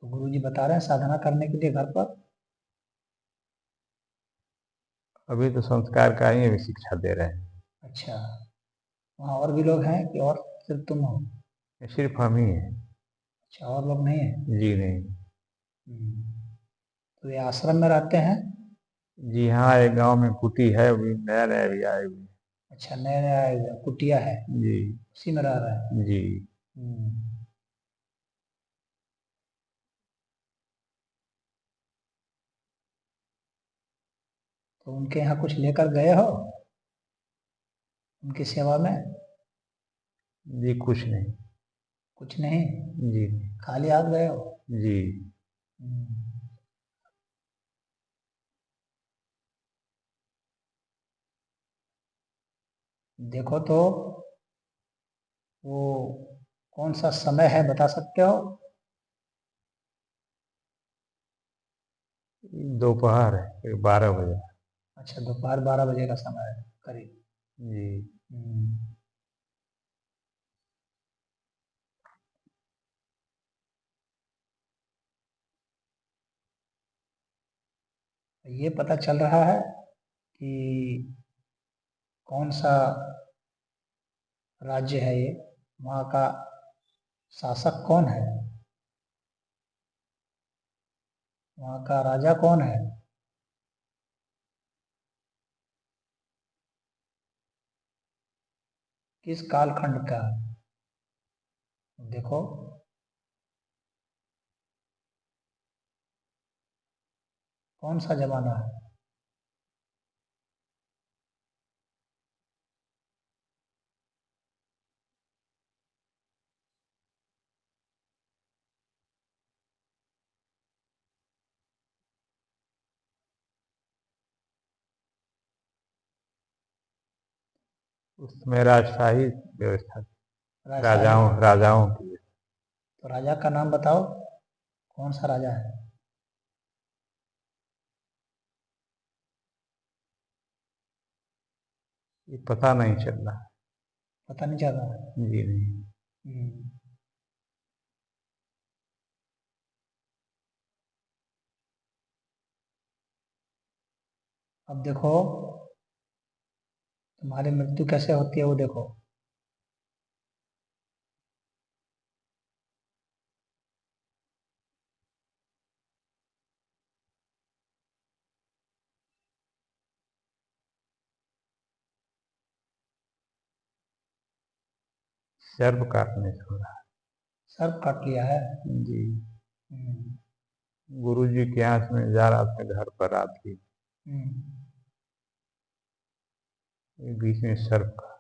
तो गुरुजी बता रहे हैं साधना करने के लिए घर पर? अभी तो संस्कार का ही अभी शिक्षा दे रहे हैं। अच्छा, वहाँ और भी लोग हैं कि और सिर्फ तुम हो? ये सिर्फ हम ही हैं। अच्छा, और लोग नहीं है? जी नहीं। तो ये आश्रम में रहते हैं? जी हाँ, एक गांव में कुटी है, अभी नया नया भी आए हुए हैं। अच्छा, नया नया आए हुए हैं, कुटिया है, जी। उसी में रह रहे हैं? जी। हम्म, तो उनके यहाँ कुछ लेकर गए हो उनकी सेवा में? जी कुछ नहीं। कुछ नहीं? जी। खाली हाथ गए हो? जी। हम्म, देखो तो वो कौन सा समय है बता सकते हो? दोपहर है, करीब 12 बजे। अच्छा, दोपहर 12 बजे का समय है करीब। जी। हम्म, ये पता चल रहा है कि कौन सा राज्य है ये, वहाँ का शासक कौन है, वहाँ का राजा कौन है? किस कालखंड का? देखो। कौन सा जमाना है? उसमें राजशाही व्यवस्था थी, राजशाही? राजाओं राजाओं की। तो राजा का नाम बताओ, कौन सा राजा है? ये पता नहीं चल रहा। पता नहीं चल रहा है? जी नहीं। हम्म, अब देखो, तुम्हारी मृत्यु कैसे होती है वो देखो। सर्प काटने से हो रहा सर्प काट लिया है। है जी। हम्म, गुरु जी के यहाँ से मैं जा रहा था घर पर रात की, हम्म। बीच में सर्प का।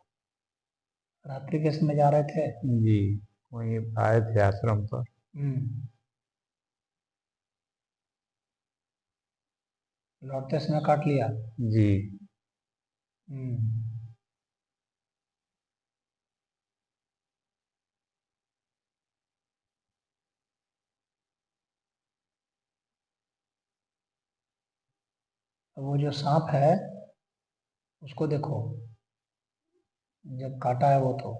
रात्रि के समय जा रहे थे। जी, वहीं आए थे आश्रम पर। हम्म। लौटते समय काट लिया। जी। हम्म। वो जो सांप है उसको देखो, जब काटा है वो तो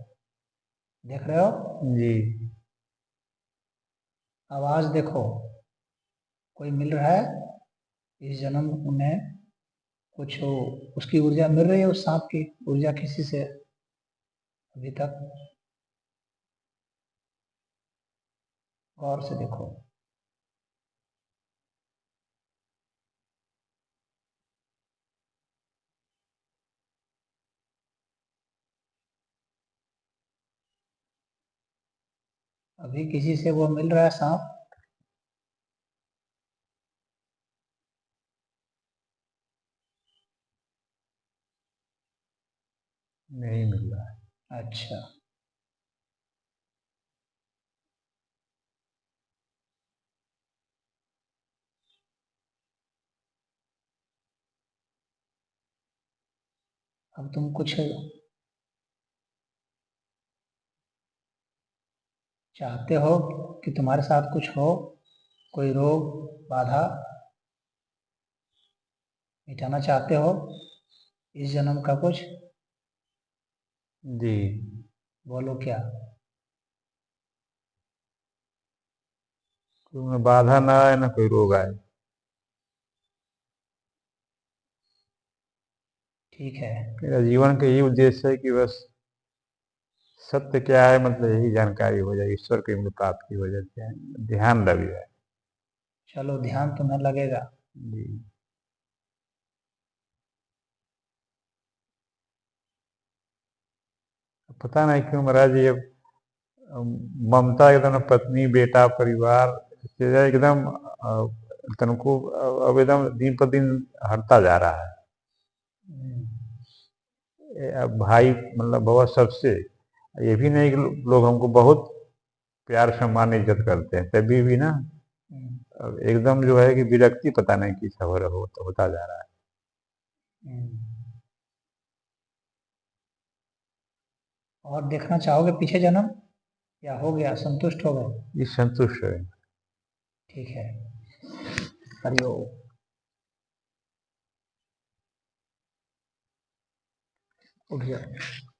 देख रहे हो। जी। आवाज देखो, कोई मिल रहा है इस जन्म में, कुछ उसकी ऊर्जा मिल रही है, उस सांप की ऊर्जा किसी से अभी तक? गौर से देखो। अभी किसी से वो मिल रहा है सांप? नहीं मिल रहा है। अच्छा। अब तुम कुछ चाहते हो कि तुम्हारे साथ कुछ हो, कोई रोग बाधा मिटाना चाहते हो इस जन्म का कुछ? जी। बोलो क्या। कोई बाधा ना आए ना कोई रोग आए। ठीक है। मेरा जीवन का यही उद्देश्य है कि बस सत्य क्या है, मतलब यही जानकारी हो जाए, ईश्वर की मुझे प्राप्ति हो जाए, ध्यान लग जाए। चलो, ध्यान तुम्हें लगेगा। जी। पता नहीं क्यों महाराज जी, अब ममता एकदम पत्नी बेटा परिवार से एकदम तनको अब एकदम दिन पर दिन हटता जा रहा है। हम्म, अब भाई मतलब बहुत सबसे, ये भी नहीं कि लोग हमको बहुत प्यार सम्मान इज्जत करते हैं, तभी भी ना हम्म, अब एकदम जो है कि विरक्ति पता नहीं किस हो रहा होता जा रहा है। हम्म। और देखना चाहोगे पीछे जन्म, या हो गया, संतुष्ट हो गए? ये संतुष्ट है। ठीक है। हरिओम। उठ जाओ।